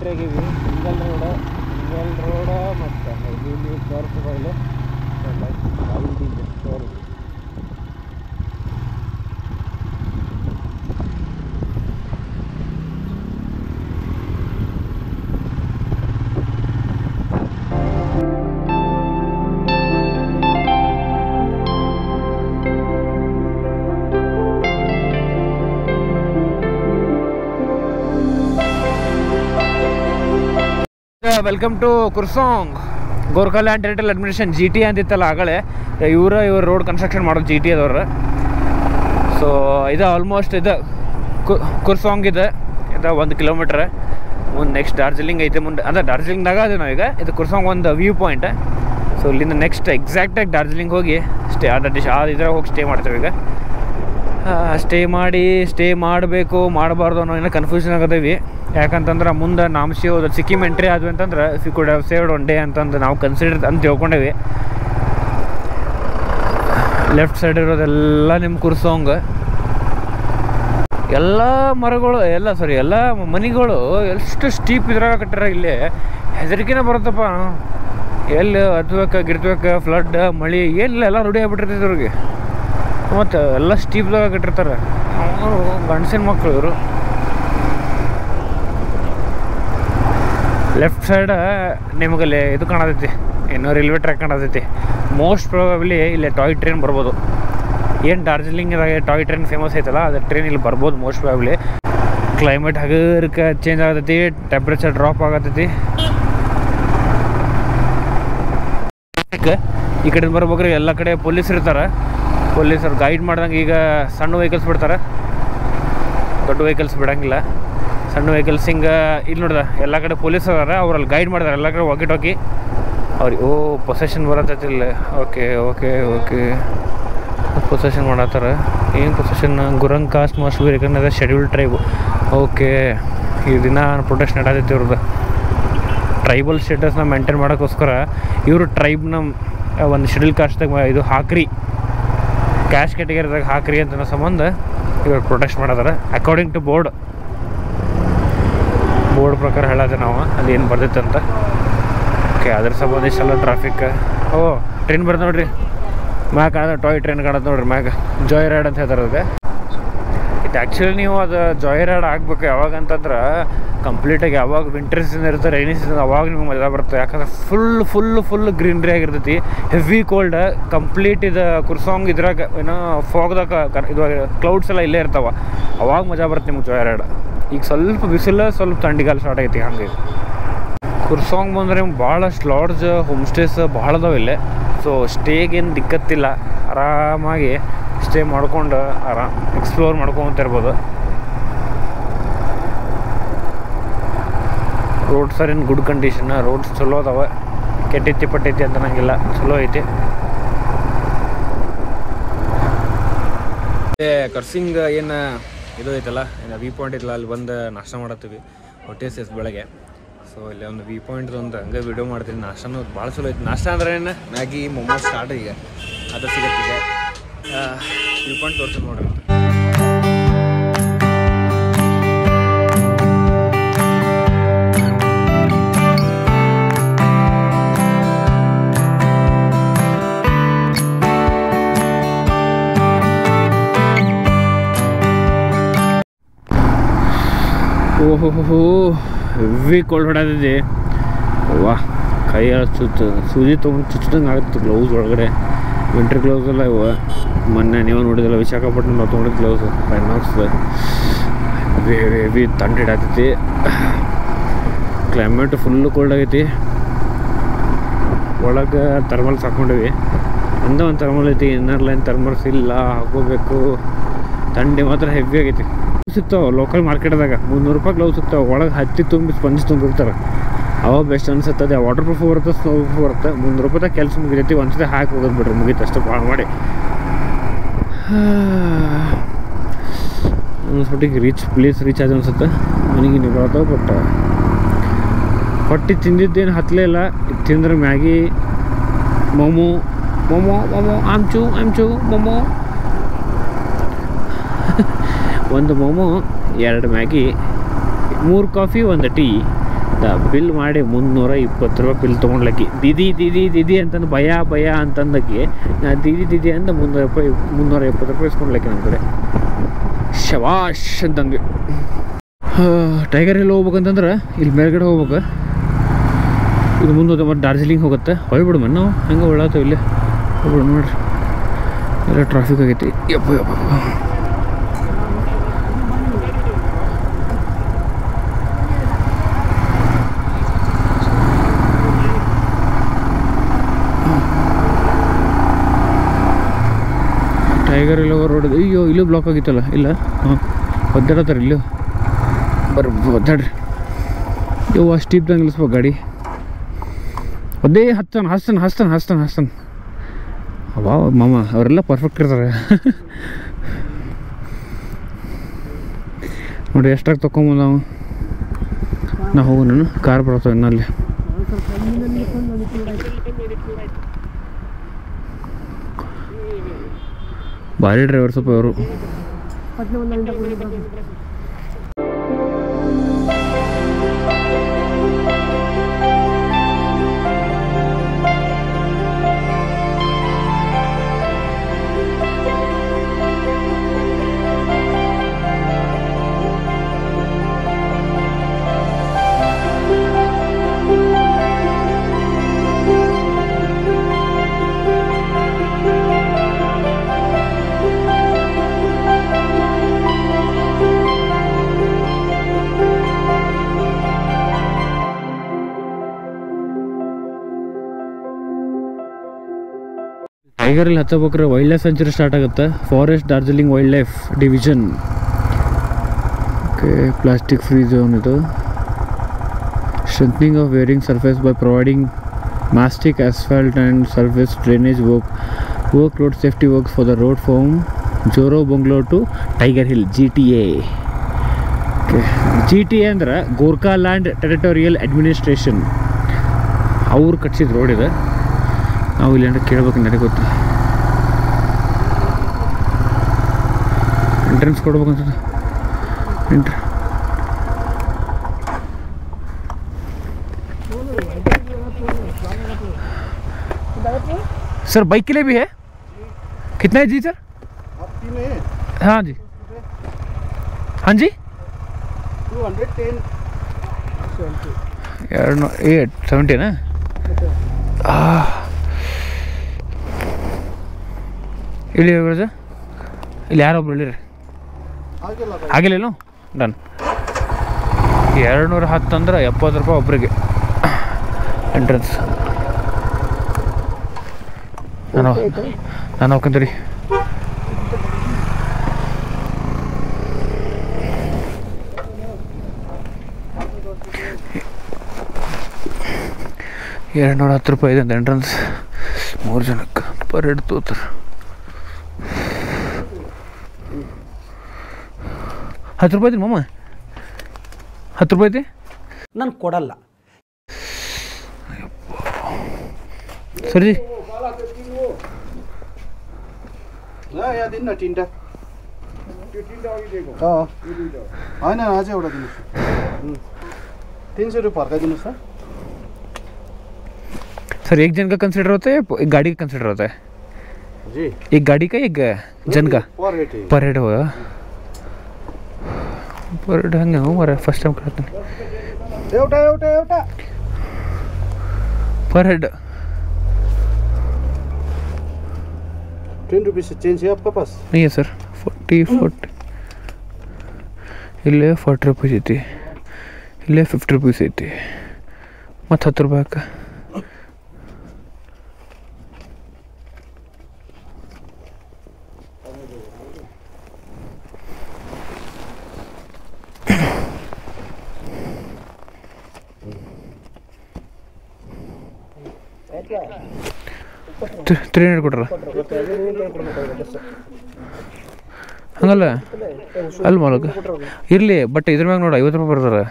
Entry ಆಗೀವಿ. Single road ಮತ್ತು ಇಲ್ಲಿ ಕರ್ಫ್ ಬೈಲು story. Welcome to Kurseong. Gorkhaland territory administration GT ಅಂತಿತ್ತಲ್ಲ ಆಗಲೇ, ಇವ್ರು ರೋಡ್ ಕನ್ಸ್ಟ್ರಕ್ಷನ್ ಮಾಡೋದು GT ಅದವ್ರು. ಸೊ ಇದು ಆಲ್ಮೋಸ್ಟ್ ಇದು ಕುರ್ಸಾಂಗ್ ಇದೆ. ಇದು 1 ಕಿಲೋಮೀಟ್ರ್ ಮುಂದೆ ನೆಕ್ಸ್ಟ್ ಡಾರ್ಜಿಲಿಂಗ್ ಐತೆ. ಮುಂದೆ ಅಂದರೆ ಡಾರ್ಜಿಲಿಂಗ್ದಾಗ ಅದು ನಾವೀಗ ಇದು ಕುರ್ಸಾಂಗ್ ಒಂದು ವ್ಯೂ ಪಾಯಿಂಟ್. ಸೊ ಇಲ್ಲಿಂದ ನೆಕ್ಸ್ಟ್ ಎಕ್ಸಾಕ್ಟಾಗಿ ಡಾರ್ಜಿಲಿಂಗ್ ಹೋಗಿ ಸ್ಟೇ ಇದ್ರಾಗ ಹೋಗಿ ಸ್ಟೇ ಮಾಡ್ತೇವೆ. ಈಗ ಸ್ಟೇ ಮಾಡಬೇಕು ಮಾಡಬಾರ್ದು ಅನ್ನೋ ಏನೋ ಕನ್ಫ್ಯೂಷನ್ ಆಗದೇವಿ. ಯಾಕಂತಂದ್ರೆ ಮುಂದೆ ನಾಮಶಿ ಹೋದ ಸಿಕ್ಕಿಮ್ ಎಂಟ್ರಿ ಆದ್ವಿ ಅಂತಂದ್ರೆ we could have saved 1 day ಅಂತಂದು ನಾವು ಕನ್ಸಿಡರ್ ಅಂತ ತಿಳ್ಕೊಂಡೇವಿ. ಲೆಫ್ಟ್ ಸೈಡ್ ಇರೋದೆಲ್ಲ ನಿಮ್ಮ ಕುರ್ಸಾಂಗ್. ಎಲ್ಲ ಮರಗಳು ಎಲ್ಲ ಮನೆಗಳು ಎಷ್ಟು ಸ್ಟೀಪ್ ಇದ್ರಾಗ ಕಟ್ಟಾರ. ಇಲ್ಲಿ ಹೆದರಿಕೆನೇ ಬರುತ್ತಪ್ಪ. ಎಲ್ಲಿ ಗಿರ್ತ್ಬೇಕ ಫ್ಲಡ್ ಮಳೆ ಏನಿಲ್ಲ, ಎಲ್ಲ ರೂಢಿ ಆಗ್ಬಿಟ್ಟಿರ್ತೈತೆ ಅವ್ರಿಗೆ. ಮತ್ತು ಎಲ್ಲ ಸ್ಟೀಪ್ದಾಗ ಕಟ್ಟಿರ್ತಾರೆ. ಅವರು ಗಂಡಸಿನ ಮಕ್ಕಳು ಇವರು. ಲೆಫ್ಟ್ ಸೈಡ್ ನಿಮಗಲ್ಲಿ ಇದು ಕಾಣತೈತಿ, ಏನೋ ರೈಲ್ವೆ ಟ್ರ್ಯಾಕ್ ಕಾಣತೈತಿ. ಮೋಸ್ಟ್ ಪ್ರಾಬಬ್ಲಿ ಇಲ್ಲಿ ಟಾಯ್ ಟ್ರೈನ್ ಬರ್ಬೋದು. ಏನು ಡಾರ್ಜಿಲಿಂಗ್ದಾಗ ಟಾಯ್ ಟ್ರೈನ್ ಫೇಮಸ್ ಐತಲ್ಲ, ಅದು ಟ್ರೈನ್ ಇಲ್ಲಿ ಬರ್ಬೋದು ಮೋಸ್ಟ್ ಪ್ರಾಬಬ್ಲಿ. ಕ್ಲೈಮೇಟ್ ಹಗರ್ಕ ಚೇಂಜ್ ಆಗತೈತಿ, ಟೆಂಪ್ರೇಚರ್ ಡ್ರಾಪ್ ಆಗತೈತಿ. ಈ ಕಡೆ ಬರ್ಬೇಕ್ರಿ ಎಲ್ಲ ಕಡೆ ಪೊಲೀಸ್ ಇರ್ತಾರೆ. ಪೊಲೀಸರು ಗೈಡ್ ಮಾಡ್ದಂಗೆ. ಈಗ ಸಣ್ಣ ವೆಹಿಕಲ್ಸ್ ಬಿಡ್ತಾರೆ, ದೊಡ್ಡ ವೆಹಿಕಲ್ಸ್ ಬಿಡೋಂಗಿಲ್ಲ. ಸಣ್ಣ ವೆಹಿಕಲ್ಸ್ ಹಿಂಗೆ ಇಲ್ಲಿ ನೋಡ್ದೆ ಎಲ್ಲ ಕಡೆ ಪೊಲೀಸ್ ಅದಾರ, ಅವ್ರಲ್ಲಿ ಗೈಡ್ ಮಾಡ್ತಾರೆ ಎಲ್ಲ ಕಡೆ ವಾಕಿ ಅವ್ರಿಗೆ. ಪೊಸೆಷನ್ ಬರತೈತಿ ಇಲ್ಲಿ. ಓಕೆ ಪೊಸೆಷನ್ ಮಾಡತ್ತಾರ. ಏನು procession? Gurung caste must be recognised scheduled tribe. Okay, ಈ ದಿನ ಪ್ರೊಟೆಸ್ಟ್ ನಡೆದೈತಿ ಇವ್ರದ್ದು. ಟ್ರೈಬಲ್ ಸ್ಟೇಟಸ್ನ ಮೇಂಟೈನ್ ಮಾಡೋಕ್ಕೋಸ್ಕರ ಇವರು ಟ್ರೈಬ್ನ ಒಂದು ಶೆಡ್ಯೂಲ್ ಕಾಸ್ಟ್ದಾಗ ಇದು ಹಾಕ್ರಿ, ಕ್ಯಾಶ್ ಕ್ಯಾಟಗರಿದಾಗ ಹಾಕ್ರಿ ಅಂತ ಸಂಬಂಧ ಇವ್ರು ಪ್ರೊಟೆಸ್ಟ್ ಮಾಡದಾರ. ಅಕಾರ್ಡಿಂಗ್ ಟು ಬೋರ್ಡ್ ಪ್ರಕಾರ ಹೇಳತ್ತೆ ನಾವು ಅಲ್ಲಿ ಏನು ಬರ್ತೈತೆ ಅಂತ. ಓಕೆ, ಅದ್ರ ಸಂಬಂಧ ಇಷ್ಟೆಲ್ಲ ಟ್ರಾಫಿಕ್. ಟ್ರೈನ್ ಬರ್ತದೆ ನೋಡ್ರಿ ಮ್ಯಾಗ ಕಾಣದ, ಟಾಯ್ ಟ್ರೈನ್ ಕಾಣತ್ತೆ ನೋಡ್ರಿ ಮ್ಯಾಗ. ಜಾಯ್ ರೈಡ್ ಅಂತ ಹೇಳ್ತಾರೆ ಅದಕ್ಕೆ. ಇದು ಆ್ಯಕ್ಚುಲಿ ನೀವು ಅದು ಜಾಯ್ ರೈಡ್ ಆಗ್ಬೇಕು ಯಾವಾಗ ಅಂತಂದ್ರೆ ಕಂಪ್ಲೀಟಾಗಿ ಯಾವಾಗ ವಿಂಟರ್ ಸೀಸನ್ ಇರುತ್ತೆ, ರೈನಿ ಸೀಸನ್, ಅವಾಗ ನಿಮ್ಗೆ ಮಜಾ ಬರುತ್ತೆ. ಯಾಕಂದ್ರೆ ಫುಲ್ ಗ್ರೀನ್ರಿ ಆಗಿರ್ತೈತಿ. Heavy cold complete. ಇದು ಕುರ್ಸಾಂಗ್ ಇದ್ರಾಗ ಏನೋ ಫಾಗ್ದಾಗ ಇದು ಕ್ಲೌಡ್ಸ್ ಎಲ್ಲ ಇಲ್ಲೇ ಇರ್ತಾವೆ. ಅವಾಗ ಮಜಾ ಬರುತ್ತೆ ನಿಮ್ಗೆ ಜಾಯ್ ರೈಡ್. ಈಗ ಸ್ವಲ್ಪ ಬಿಸಿಲು, ಸ್ವಲ್ಪ ಥಂಡಿಗಾಲ ಸ್ಟಾರ್ಟ್ ಆಗೈತಿ. ಹಂಗೆ ಕುರ್ಸಾಂಗ್ ಬಂದರೆ ಭಾಳಷ್ಟು ಲಾಡ್ಜ್ ಹೋಮ್ ಸ್ಟೇಸ್ ಭಾಳ ಅದಾವೆ ಇಲ್ಲೇ. ಸೊ ಸ್ಟೇಗೇನು ದಿಕ್ಕತ್ತಿಲ್ಲ, ಆರಾಮಾಗಿ ಸ್ಟೇ ಮಾಡ್ಕೊಂಡು ಎಕ್ಸ್ಪ್ಲೋರ್ ಮಾಡ್ಕೊತಿರ್ಬೋದು. Roads are in good condition. Roads ಚಲೋ ಅದಾವೆ, ಕೆಟ್ಟೈತಿ ಅಂತ ನಂಗಿಲ್ಲ, ಚಲೋ ಐತಿ. ಕರ್ಸಿಂಗ್ ಏನು ಇದು ಐತಲ್ಲ, ವ್ಯೂ ಪಾಯಿಂಟ್ ಐತಲ್ಲ, ಅಲ್ಲಿ ಬಂದು ನಾಷ್ಟ ಮಾಡತ್ತೀವಿ ಹೊಟ್ಟೆ ಸೇಸ್ ಬೆಳಗ್ಗೆ. ಸೊ ಇಲ್ಲಿ ಒಂದು ವ್ಯೂ ಪಾಯಿಂಟ್ ಒಂದು ಹಂಗೆ ವೀಡಿಯೋ ಮಾಡ್ತೀನಿ. ನಾಷ್ಟನೂ ಭಾಳ ಚಲೋ ಐತಿ. ನಾಷ್ಟ ಅಂದ್ರೆ ಏನು, ಮ್ಯಾಗಿ ಮೊಮೋಸ್ ಸ್ಟಾರ್ಟ್ ಈಗ ಅದು ಸಿಗತ್ತೆ. ವ್ಯೂ ಪಾಯಿಂಟ್ ತೋರಿಸ್ತೀನಿ ನೋಡ್ರಿ. ಓಹೋ ಹೆವಿ ಕೋಲ್ಡ್ ಹೊಡೋದಿದೆ. ವಾಹ್, ಕೈಯ ಸೂಜಿ ತೊಗೊಂಡು ಚುಚ್ಚದಂಗೆ ಆಗುತ್ತೆ ಗ್ಲೌಸ್ ಒಳಗಡೆ. ವಿಂಟರ್ ಗ್ಲೌಸ್ ಎಲ್ಲ ಇವು. ಮೊನ್ನೆ ನೀವು ನೋಡಿದಲ್ಲ ವಿಶಾಖಪಟ್ಟಣ ನಾವು ತೊಗೊಂಡಿದ್ದು ಗ್ಲೌಸು ಪೈನಾಕ್ಸ್. ಹೆವಿ ತಂಡ ಹಿಡಾತೈತಿ. ಕ್ಲೈಮೇಟ್ ಫುಲ್ಲು ಕೋಲ್ಡ್ ಆಗೈತಿ. ಒಳಗೆ ಥರ್ಮಲ್ಸ್ ಹಾಕ್ಕೊಂಡಿವಿ. ಒಂದೇ ಒಂದು ಥರ್ಮಲ್ ಐತಿ, ಇನ್ನರ್ ಲೈನ್ ಥರ್ಮಲ್ಸ್ ಇಲ್ಲ, ಹಾಕೋಬೇಕು. ಥಂಡಿ ಮಾತ್ರ ಹೆವಿ ಆಗೈತಿ. ಸಿಗ್ತಾವೆ ಲೋಕಲ್ ಮಾರ್ಕೆಟ್ದಾಗ 300 ರೂಪಾಯಿ ಗ್ಲೌಸ್ ಸಿಗ್ತಾವೆ. ಒಳಗೆ ಹತ್ತಿ ತುಂಬಿ ಸ್ಪಂಜ್ ತುಂಬಿರ್ತಾರೆ. ಅವಾಗ ಬೆಸ್ಟ್ ಅನ್ಸುತ್ತದೆ. ವಾಟರ್ ಪ್ರೂಫ್ ಬರುತ್ತೆ, ಸ್ನೋ ಪ್ರೂಫ್ ಬರುತ್ತೆ. 300 ರೂಪಾಯಿ ಕೆಲಸ ಮುಗಿದೈತಿ. ಒಂದ್ಸತಿ ಹಾಕಿ ಹೋಗೋದು ಬಿಡ್ರಿ, ಮುಗೀತು ಅಷ್ಟು ಭಾಳ ಮಾಡಿ. ಅನ್ಸ್ಬಿಟ್ಟಿಗೆ ರೀಚ್ ಆದ ಅನ್ಸುತ್ತೆ. ನನಗೆ ನಿಭಾಗ್ತಾವೆ. ಬಟ್ ಹೊಟ್ಟೆ ತಿಂದಿದ್ದೇನು ಹತ್ತಲೇ ಇಲ್ಲ. ತಿಂದ್ರೆ ಮ್ಯಾಗಿ, ಮೊಮೋ ಆಮ್ಚು ಮೊಮೋ. ಒಂದು ಮೊಮೋ, 2 ಮ್ಯಾಗಿ, 3 ಕಾಫಿ, 1 ಟೀ, ಬಿಲ್ ಮಾಡಿ 320 ರೂಪಾಯಿ ಬಿಲ್ ತೊಗೊಂಡ್ಲಕ್ಕಿ. ದಿದಿ ಅಂತಂದು ಭಯ ಅಂತಂದಕ್ಕೆ ದಿದಿ ಅಂತ 320 ರೂಪಾಯಿ ಇಸ್ಕೊಂಡ್ಲಕ್ಕಿ ನಮ್ಮ ಕಡೆ. ಶವಾಶ್ ಅಂತಂದ್ವಿ. ಟೈಗರ್ ಹಿಲ್ ಹೋಗ್ಬೇಕಂತಂದ್ರೆ ಇಲ್ಲಿ ಮೇಲ್ಗಡೆ ಹೋಗ್ಬೇಕು. ಇದು ಮುಂದೆ ಮತ್ತು ಡಾರ್ಜಿಲಿಂಗ್ ಹೋಗುತ್ತೆ. ಹೊಯ್ಬಿಡು ಮನೆ ನಾವು ಹೆಂಗೆ ಒಳ್ಳಾತೇವೆ ಇಲ್ಲಿ ಹೋಗ್ಬಿಡು. ನೋಡ್ರಿ ಎಲ್ಲ ಟ್ರಾಫಿಕ್ ಆಗೈತಿ. ಯಪ್ಪ ಟೈಗರ್ ಎಲ್ಲ ರೋಡ್ ಅಯ್ಯೋ ಇಲ್ಲೂ ಬ್ಲಾಕ್ ಆಗಿತ್ತಲ್ಲ. ಇಲ್ಲ ಒದ್ದಾಡತ್ತಾರೆ ಇಲ್ಲೂ ಒದ್ದಾಡ್ರಿ. ಇವು ಸ್ಟೀಪ್ದಂಗೆ ನಿಲ್ಲಿಸ್ಬೇಕು ಗಾಡಿ. ಅದೇ ಹಸ್ತನ್ ಅವಾ ಮಾಮ ಅವರೆಲ್ಲ ಪರ್ಫೆಕ್ಟ್ ಇರ್ತಾರೆ. ನೋಡಿ ಎಷ್ಟಾಗಿ ತೊಗೊಂಬಂದು ನಾವು ಹೋಗು. ನಾನು ಕಾರ್ ಬರ್ತವೆ ಇನ್ನಲ್ಲಿ. ಭಾರಿ ಡ್ರೈವರ್ ಸ್ವಲ್ಪ ಇವರು. ಟೈಗರ್ ಇಲ್ಲಿ ಹತ್ತಬೇಕ್ರೆ ವೈಲ್ಡ್ ಲೈಫ್ ಸೆಂಚುರಿ ಸ್ಟಾರ್ಟ್ ಆಗುತ್ತೆ. Forest Darjeeling wildlife division. Okay, plastic free zone ಇದು. Strengthening of wearing surface by providing mastic asphalt and surface drainage work road safety works for the road from Joro Bungalow to Tiger Hill GTA. Okay. GTA ಅಂದ್ರೆ ಗೋರ್ಖಾಲ್ಯಾಂಡ್ territorial administration ಅವ್ರು ಕಟ್ಸಿದ road ಇದೆ. ನಾವು ಇಲ್ಲಿ ಅಂದ್ರೆ ಕೇಳ್ಬೇಕು ನನಗೆ ಗೊತ್ತು. ಎಂಟ್ರೆನ್ಸ್ ಕೊಡ್ಬೇಕಂತ सर बाइक के लिए भी है? कितना है जी सर? हाँ जी 210 ना. ಇಲ್ಲಿ ಇಲ್ಲಿ ಯಾರೊಬ್ರು ಹೇಳಿರಿ ಆಗಿಲ್ಲ ಡನ್. 210 ಅಂದ್ರೆ 70 ರೂಪಾಯಿ ಒಬ್ರಿಗೆ ಎಂಟ್ರೆನ್ಸ್. ನಾನು ಹೋಗ್ಕೊಂತೀರಿ. $210 ಇದೆ ಎಂಟ್ರೆನ್ಸ್. 3 ಜನಕ್ಕೆ ಪರ್ ಹೆಡ್ ತೋತಾರೆ. 10 ರೂಪಾಯಿ ಐತಿ ಮಮ್ಮ. 10 ರೂಪಾಯಿ ಐತಿ ನಾನು ಕೊಡಲ್ಲ ಸರಿ. दिन तिनवटा होइन अझै एउटा दिनुहोस्. 300 रुपियाँ फर्काइदिनुहोस् सर. सर एक जन का कंसिडर होता है, एक गाड़ी का कंसिडर होता है जी? एक गाड़ी का, एक जन का पर हेड होगा. पर हेड हंगे हो मरा फर्स्ट टाइम करते हैं. एउटा पर हेड 10 रुपये से चेंज है आपका पास? नहीं है सर. 40 इले 40 रुपीस ಐತಿ, ಇಲ್ಲೇ 50 रुपीस ಐತಿ, ಮತ್ತು 10 ರೂಪಾಯಿ ಹಾಕ. $300 ಕೊಟ್ರ ಹಂಗಲ್ಲ ಅಲ್ಲಿ ಮಾಲಕ ಇರಲಿ. ಬಟ್ ಇದ್ರ ಮ್ಯಾಗ ನೋಡಿ 50 ರೂಪಾಯಿ ಬರ್ತಾರೆ.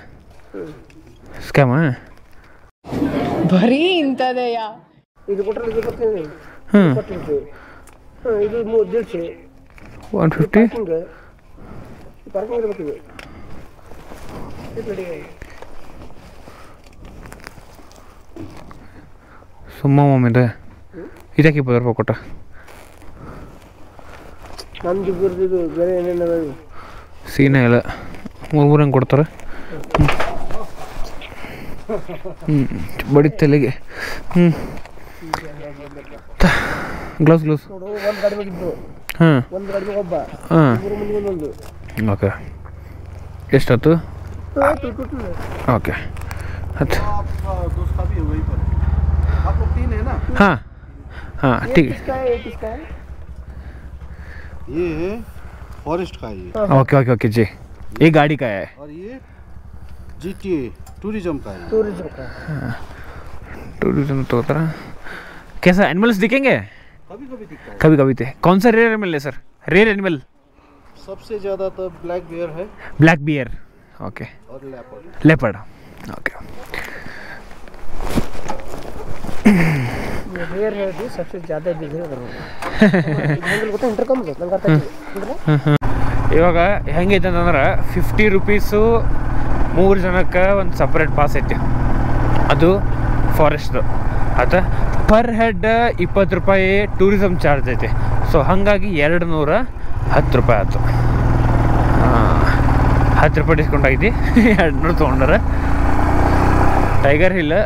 ಸ್ಕ್ಯಾಮ ಬರೀ ಇಂಥದೆಯಾ? ಇದು ಕೊಟ್ಟರೆ ಇದು ಬರ್ತದೆ. ಹಾಂ ಇದು 150 ಪಾರ್ಕಿಂಗ್ ಇರಬೇಕು. ಸುಮ್ಮ ಮಮ್ಮಿದ ಇದಕ್ಕೆ 20 ರೂಪಾಯಿ ಕೊಟ್ಟ ನಮ್ದು ಗುರ್ದಿದು ಬೇರೆ ಏನೇನು ಸೀನೆ ಇಲ್ಲ 3 ಹಂಗೆ ಕೊಡ್ತಾರೆ ಬಡಿ ತಲೆಗೆ ಗ್ಲೌಸ್ ಒಂದು ಗಾಡಿ ಹೋಗಿದ್ದು ಹಾಂ ಒಂದು ಗಾಡಿ ಒಬ್ಬ ಹಾಂ 3 ಮಂದಿ ಒಂದೊಂದು ಓಕೆ ಎಷ್ಟಾಯ್ತು ಓಕೆ अच्छा दोस्त भी वही पर आप लोग 3 है ना हाँ हाँ ठीक है ये किसका है ये फॉरेस्ट का है ये ओके ओके ओके जी ये गाड़ी का है और ये जीटीए टूरिज्म का है टूरिज्म तो होता है कैसा एनिमल्स दिखेंगे कभी कभी दिखता है कभी कभी थे कौन सा रेयर एनिमल है सर रेयर एनिमल सबसे ज़्यादा तो ब्लैक बियर है ब्लैक बियर ओके और लेपर्ड लेपर्ड ओके रेयर है जो सबसे ज़्यादा बिजनेस करोगे ಗೊತ್ತಾ ಇಂಟರ್ಕಮ್ ನಂಗೆ ಅರ್ಥ ಇವಾಗ ಹೆಂಗೈತೆ ಅಂತಂದ್ರೆ 50 ರೂಪೀಸು 3 ಜನಕ್ಕೆ ಒಂದು ಸಪ್ರೇಟ್ ಪಾಸ್ ಐತಿ ಅದು ಫಾರೆಸ್ಟ್ದು ಆಯ್ತಾ ಪರ್ ಹೆಡ್ 20 ರೂಪಾಯಿ ಟೂರಿಸಮ್ ಚಾರ್ಜ್ ಐತಿ ಸೊ ಹಾಗಾಗಿ 210 ರೂಪಾಯಿ ಆಯ್ತು 10 ರೂಪಾಯಿ ಡಿಸ್ಕೌಂಟ್ ಆಗೈತಿ 200 ತೊಗೊಂಡ್ರೆ ಟೈಗರ್ ಹಿಲ್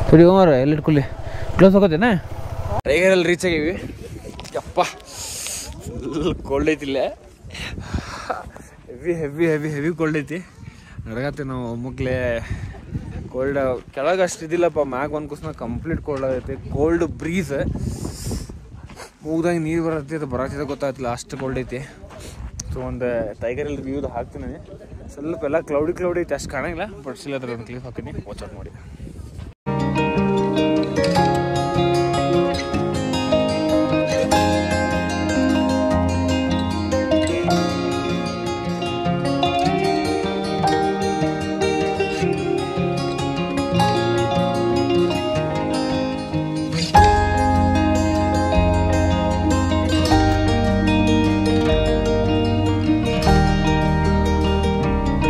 थोड़ी उम्र है एलिट कुल्ले क्लोज होगते ना टाइगर हिल ರೀಚ್ ಆಗಿವಿ ಯಪ್ಪ ಕೋಲ್ಡ್ ಐತಿಲ್ಲ heavy heavy heavy heavy cold ಐತಿ ನಡಗತ್ತೆ ನಾವು ಮುಗ್ಲೆ ಕೋಲ್ಡ್ ಕೆಳಗೆ ಅಷ್ಟು ಇದಿಲ್ಲಪ್ಪ ಮ್ಯಾಗ ಒಂದು ಕುಸ್ನ ಕಂಪ್ಲೀಟ್ ಕೋಲ್ಡ್ ಆಗೈತಿ ಕೋಲ್ಡ್ ಬ್ರೀಸ್ ಮೂಗ್ದಂಗೆ ನೀರು ಬರತ್ತೆ ಅದು ಬರತ್ತಿದೆ ಗೊತ್ತಾಗ್ತಿಲ್ಲ ಅಷ್ಟು ಕೋಲ್ಡ್ ಐತಿ ಸೊ ಒಂದು ಟೈಗರ್ ಹಿಲ್ ವ್ಯೂದು ಹಾಕ್ತೀನಿ ಸ್ವಲ್ಪ ಎಲ್ಲ ಕ್ಲೌಡಿ ಐತಿ ಅಷ್ಟು ಕಾಣಂಗಿಲ್ಲ ಬಟ್ ಸ್ಟಿಲ್ ಅದ್ರ ಒಂದು ಕ್ಲಿಪ್ ಹಾಕಿನಿ ವಾಚ್ ಔಟ್ ಮಾಡಿ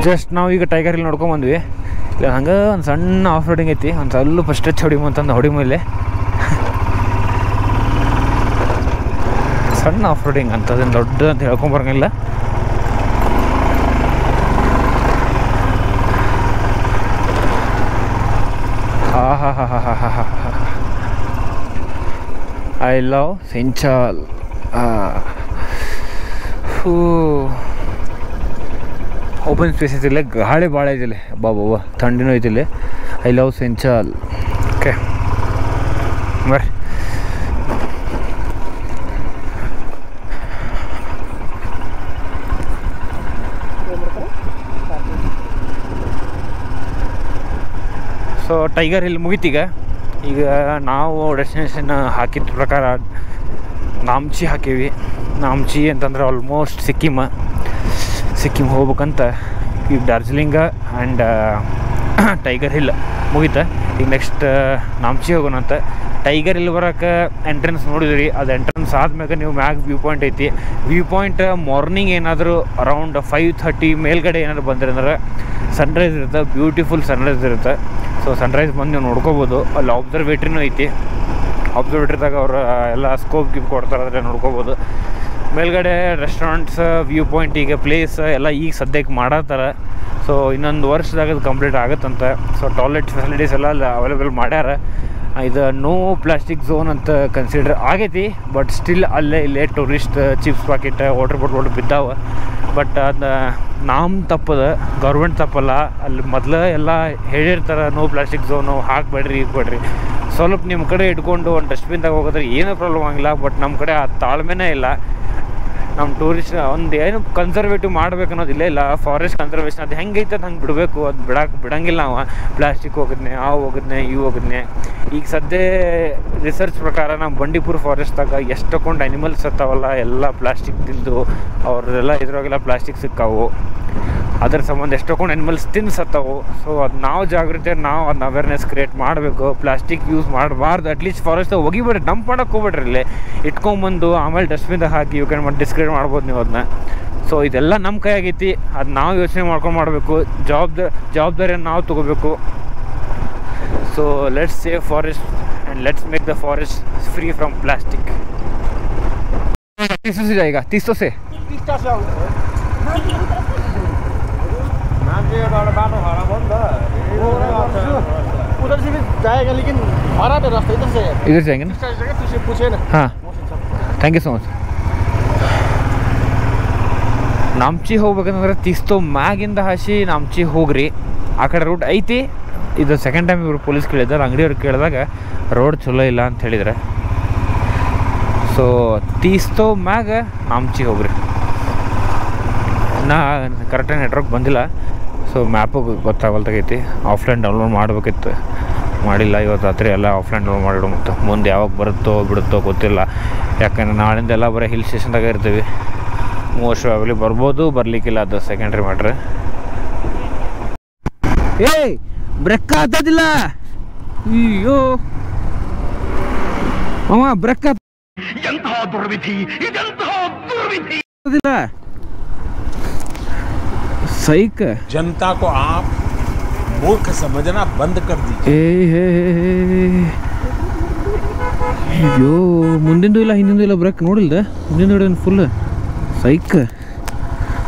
ಜಸ್ಟ್ ನಾವು ಈಗ ಟೈಗರ್ ಹಿಲ್ ನೋಡ್ಕೊಂಬಂದ್ವಿ ಇಲ್ಲ ಹಂಗೆ ಒಂದು ಸಣ್ಣ ಆಫ್ ರೋಡಿಂಗ್ ಐತಿ ಒಂದು ಸ್ವಲ್ಪ ಸ್ಟ್ರೆಚ್ ಹೊಡಿಮು ಅಂತಂದು ಹೊಡಿ ಮೇಲೆ ಸಣ್ಣ ಆಫ್ ರೋಡಿಂಗ್ ಅಂತದೇನು ದೊಡ್ಡ ಅಂತ ಹೇಳ್ಕೊಂಬರಂಗಿಲ್ಲ ಹಾ ಹಾ ಹಾ ಹಾ ಹಾ ಹಾ ಹಾ ಐ ಲವ್ ಸೆಂಚಾಲ್ ಓಪನ್ ಸ್ಪೇಸ್ ಐತಿಲ್ಲ ಗಾಳಿ ಭಾಳ ಐತಿಲ್ಲ ಬಾಬಾ ಥಂಡಿನೂ ಐತಿಲ್ಲ ಐ ಲವ್ ಸೆಂಚಾಲ್ ಓಕೆ ಬರ್ರಿ ಸೊ ಟೈಗರ್ ಹಿಲ್ ಮುಗೀತೀಗ ಈಗ ನಾವು ಡೆಸ್ಟಿನೇಷನ್ ಹಾಕಿದ ಪ್ರಕಾರ ನಾಮ್ಚಿ ಹಾಕೀವಿ ನಾಮ್ಚಿ ಅಂತಂದ್ರೆ ಆಲ್ಮೋಸ್ಟ್ ಸಿಕ್ಕಿಮ್ ಹೋಗ್ಬೇಕಂತ ಈಗ ಡಾರ್ಜಿಲಿಂಗ ಆ್ಯಂಡ್ ಟೈಗರ್ ಹಿಲ್ ಮುಗೀತ ಈಗ ನೆಕ್ಸ್ಟ್ ನಾಮ್ಚಿ ಹೋಗೋಣ ಅಂತ ಟೈಗರ್ ಹಿಲ್ ಬರೋಕೆ ಎಂಟ್ರೆನ್ಸ್ ನೋಡಿದ್ರಿ ಅದು ಎಂಟ್ರೆನ್ಸ್ ಆದ್ಮೇಲೆ ನೀವು ಮ್ಯಾಗ್ ವ್ಯೂ ಪಾಯಿಂಟ್ ಐತಿ ವ್ಯೂ ಪಾಯಿಂಟ್ ಮಾರ್ನಿಂಗ್ ಏನಾದರೂ ಅರೌಂಡ್ 5:30 ಮೇಲ್ಗಡೆ ಏನಾದ್ರು ಬಂದ್ರೆ ಅಂದ್ರೆ ಸನ್ರೈಸ್ ಇರುತ್ತೆ ಬ್ಯೂಟಿಫುಲ್ ಸನ್ರೈಸ್ ಇರುತ್ತೆ ಸೊ ಸನ್ರೈಸ್ ಬಂದು ನೀವು ನೋಡ್ಕೋಬೋದು ಅಲ್ಲಿ ಅಬ್ಸರ್ವೇಟ್ರಿನೂ ಐತಿ ಅಬ್ಸರ್ವೇಟ್ರಿದಾಗ ಅವರು ಎಲ್ಲ ಸ್ಕೋಪ್ ಗಿಪ್ ಕೊಡ್ತಾರೆ ಆದರೆ ನೋಡ್ಕೋಬೋದು ಮೇಲ್ಗಡೆ ರೆಸ್ಟೋರೆಂಟ್ಸ್ ವ್ಯೂ ಪಾಯಿಂಟ್ ಈಗ ಪ್ಲೇಸ್ ಎಲ್ಲ ಈಗ ಸದ್ಯಕ್ಕೆ ಮಾಡತ್ತಾರೆ ಸೊ ಇನ್ನೊಂದು ವರ್ಷದಾಗ ಅದು ಕಂಪ್ಲೀಟ್ ಆಗುತ್ತಂತೆ ಸೊ ಟಾಯ್ಲೆಟ್ ಫೆಸಿಲಿಟೀಸ್ ಎಲ್ಲ ಅಲ್ಲಿ ಅವೈಲೇಬಲ್ ಮಾಡ್ಯಾರ ಇದು ನೋ ಪ್ಲಾಸ್ಟಿಕ್ ಝೋನ್ ಅಂತ ಕನ್ಸಿಡರ್ ಆಗೈತಿ ಬಟ್ ಸ್ಟಿಲ್ ಅಲ್ಲೇ ಇಲ್ಲೇ tourist chips packet water bottle ಬಿದ್ದಾವೆ ಬಟ್ ಅದು ನಮ್ಮ ತಪ್ಪದ ಗೌರ್ಮೆಂಟ್ ತಪ್ಪಲ್ಲ ಅಲ್ಲಿ ಮೊದಲು ಎಲ್ಲ ಹೇಳಿರ್ತಾರೆ ನೋ ಪ್ಲಾಸ್ಟಿಕ್ ಝೋನು ಹಾಕಬೇಡ್ರಿ ಇಕ್ಬೇಡ್ರಿ ಸ್ವಲ್ಪ ನಿಮ್ಮ ಕಡೆ ಇಟ್ಕೊಂಡು ಒಂದು ಡಸ್ಟ್ಬಿನ್ದಾಗ ಹೋಗೋದ್ರೆ ಏನೂ ಪ್ರಾಬ್ಲಮ್ ಆಗಿಲ್ಲ. ಬಟ್ ನಮ್ಮ ಕಡೆ ಆ ತಾಳ್ಮೆನೇ ಇಲ್ಲ. ನಮ್ಮ ಟೂರಿಸ್ಟ್ ಒಂದು ಏನು ಕನ್ಸರ್ವೇಟಿವ್ ಮಾಡ್ಬೇಕು ಅನ್ನೋದಿಲ್ಲ. ಇಲ್ಲ ಫಾರೆಸ್ಟ್ ಕನ್ಸರ್ವೇಷನ್ ಅದು ಹೆಂಗೈತೆ ಅದು ಹಂಗೆ ಬಿಡಬೇಕು. ಅದು ಬಿಡಂಗಿಲ್ಲ ನಾವು. ಪ್ಲಾಸ್ಟಿಕ್ ಹೋಗಿದ್ನೆ, ಹಾವು ಹೋಗಿದ್ನೆ, ಇವು ಹೋಗಿದ್ನೆ. ಈಗ ಸದ್ಯ ರಿಸರ್ಚ್ ಪ್ರಕಾರ ನಮ್ಮ ಬಂಡೀಪುರ ಫಾರೆಸ್ಟ್ದಾಗ ಎಷ್ಟು ತಗೊಂಡು ಅನಿಮಲ್ಸ್ ಸತ್ತಾವಲ್ಲ, ಎಲ್ಲ ಪ್ಲಾಸ್ಟಿಕ್ ತಿಂದು ಅವ್ರದ್ದೆಲ್ಲ ಇದ್ರಾಗೆಲ್ಲ ಪ್ಲಾಸ್ಟಿಕ್ ಸಿಕ್ಕಾವು. ಅದ್ರ ಸಂಬಂಧ ಎಷ್ಟು ತಗೊಂಡು ಅನಿಮಲ್ಸ್ ತಿಂದು ಸತ್ತಾವು. ಸೊ ಅದು ನಾವು ಜಾಗೃತಿ, ನಾವು ಅದನ್ನ ಅವೇರ್ನೆಸ್ ಕ್ರಿಯೇಟ್ ಮಾಡಬೇಕು. ಪ್ಲಾಸ್ಟಿಕ್ ಯೂಸ್ ಮಾಡಬಾರ್ದು. ಅಟ್ಲೀಸ್ಟ್ ಫಾರೆಸ್ಟ್ದಾಗ ಹೋಗಿಬಿಡ್ರಿ, ಡಂಪ್ ಮಾಡೋಕೆ ಹೋಗ್ಬಿಡ್ರಿ. ಇಲ್ಲಿ ಇಟ್ಕೊಂಬಂದು ಆಮೇಲೆ ಡಸ್ಟ್ಬಿನ್ದಾಗ ಹಾಕಿ ಯು ಕ್ಯಾನ್ ಮಾಡಿ ಡಿಸ್ಕ್ರಿಯೇಟ್ ಮಾಡ್ಬೋದು ನೀವು ಅದನ್ನ. ಸೊ ಇದೆಲ್ಲ ನಮ್ಮ ಕೈ ಆಗೈತಿ. ಅದು ನಾವು ಯೋಚನೆ ಮಾಡ್ಕೊಂಡು ಮಾಡಬೇಕು. ಜವಾಬ್ದಾರಿಯನ್ನು ನಾವು ತೊಗೋಬೇಕು. So let's save forest and let's make the forest free from plastic. ಈಗ 30 से उधर से भी जाएगा लेकिन हमारा तो रास्ता इधर से है. इधर जाएंगे ना? तुझे पूछे ना. हाँ, thank you so much. Namchi ಹೋಗ್ಬೇಕಂದ್ರೆ ತೀಸ್ತೋ ಮ್ಯಾಗಿಂದ ಹಾಸಿ ನಾಮ್ಚಿ ಹೋಗ್ರಿ. ಆ ಕಡೆ ರೂಟ್ ಐತಿ. ಇದು ಸೆಕೆಂಡ್ ಟೈಮ್ ಇವರು ಪೊಲೀಸ್ ಕೇಳಿದ್ದಾರೆ, ಅಂಗಡಿಯವ್ರು ಕೇಳಿದಾಗ ರೋಡ್ ಚಲೋ ಇಲ್ಲ ಅಂತ ಹೇಳಿದರೆ. ಸೊ ತೀಸ್ತೋ ಮ್ಯಾಗ ನಾಮ್ಚಿ ಹೋಗ್ರಿ. ನಾ ಕರೆಕ್ಟಾಗಿ ನೆಟ್ವರ್ಕ್ ಬಂದಿಲ್ಲ. ಸೊ ಮ್ಯಾಪು ಗೊತ್ತಾಗಲ್ತಾಗೈತಿ. ಆಫ್ಲೈನ್ ಡೌನ್ಲೋಡ್ ಮಾಡಬೇಕಿತ್ತು, ಮಾಡಿಲ್ಲ. ಇವತ್ತು ರಾತ್ರಿ ಎಲ್ಲ ಆಫ್ಲೈನ್ ಡೌನ್ಲೋಡ್ ಮಾಡಿಡು. ಮತ್ತು ಮುಂದೆ ಯಾವಾಗ ಬರುತ್ತೋ ಬಿಡುತ್ತೋ ಗೊತ್ತಿಲ್ಲ. ಯಾಕಂದ್ರೆ ನಾಳಿಂದ ಎಲ್ಲ ಬರೀ ಹಿಲ್ ಸ್ಟೇಷನ್ದಾಗ ಇರ್ತೀವಿ. ಮೋಸ್ಟ್ ಪ್ರಾಬಬ್ಲಿ ಬರ್ಬೋದು, ಬರಲಿಕ್ಕಿಲ್ಲ. ಅದು ಸೆಕೆಂಡ್ರಿ ಮ್ಯಾಟ್ರ್. ಏಯ್ ಬ್ರೇಕ್ ಆಗ್ತದಿಲ್ಲ. ಅಯ್ಯೋ ಅವ ಬ್ರೇಕ್ ಆಗ್ತದಿಲ್ಲ. सही जनता को आप मूर्ख समझना बंद कर दीजिए. ಅಯ್ಯೋ ಮುಂದಿಂದು ಇಲ್ಲ ಹಿಂದಿಂದು ಇಲ್ಲ ಬ್ರೇಕ್ ನೋಡಿಲ್ದ. ಮುಂದಿನ ಹಿಡಿದ ಫುಲ್ ಸೈಕ್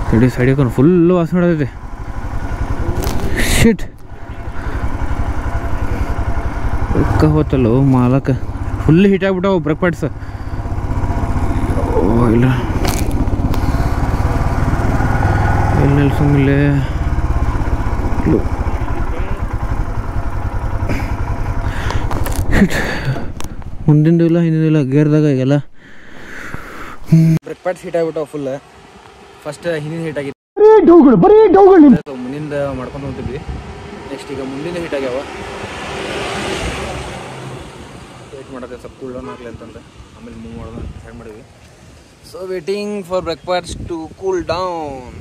ತಡಿ. ಸೈಡ್ ಹಾಕೊಂಡು ಫುಲ್ಲು ವಾಸನೆ ಹೊಡೆದೈತೆ. ಶಿಟ್ ಬ್ರೇಕ್ ಹೋತಲ್ಲೋ ಮಾಲಕ. ಫುಲ್ ಹೀಟ್ ಆಗ್ಬಿಟ್ಟವು ಬ್ರೇಕ್ ಪ್ಯಾಡ್ಸ್. ಓ ಇಲ್ಲ ಎಲ್ಲಿ ಸುಮ್ಮನೆ ಮುಂದಿಂದು ಇಲ್ಲ ಹಿಂದಿಂದು ಇಲ್ಲ ಗೇರ್ದಾಗ ಈಗೆಲ್ಲ ಬ್ರೇಕ್ ಪ್ಯಾಡ್ಸ್ ಹೀಟ್ ಆಗಿಬಿಟ್ಟವು ಫುಲ್. ಫಸ್ಟ್ ಹಿಂದಿನ ಹೀಟ್ ಆಗಿತ್ತು, ಮುಂದಿಂದ ಮಾಡ್ಕೊಂಡು ಹೋಗ್ತಿದ್ವಿ. ನೆಕ್ಸ್ಟ್ ಈಗ ಮುಂದಿನ ಹೀಟ್ ಆಗ್ಯಾವ. ವೇಟ್ ಮಾಡೋದು ಸ್ವಲ್ಪ ಕೂಲ್ ಡೌನ್ ಆಗಲಿ ಅಂತಂದ್ರೆ ಆಮೇಲೆ ಮೂವ್ ಮಾಡೋದು ಡಿಸೈಡ್ ಮಾಡಿದ್ವಿ. So waiting for brake pads to cool down.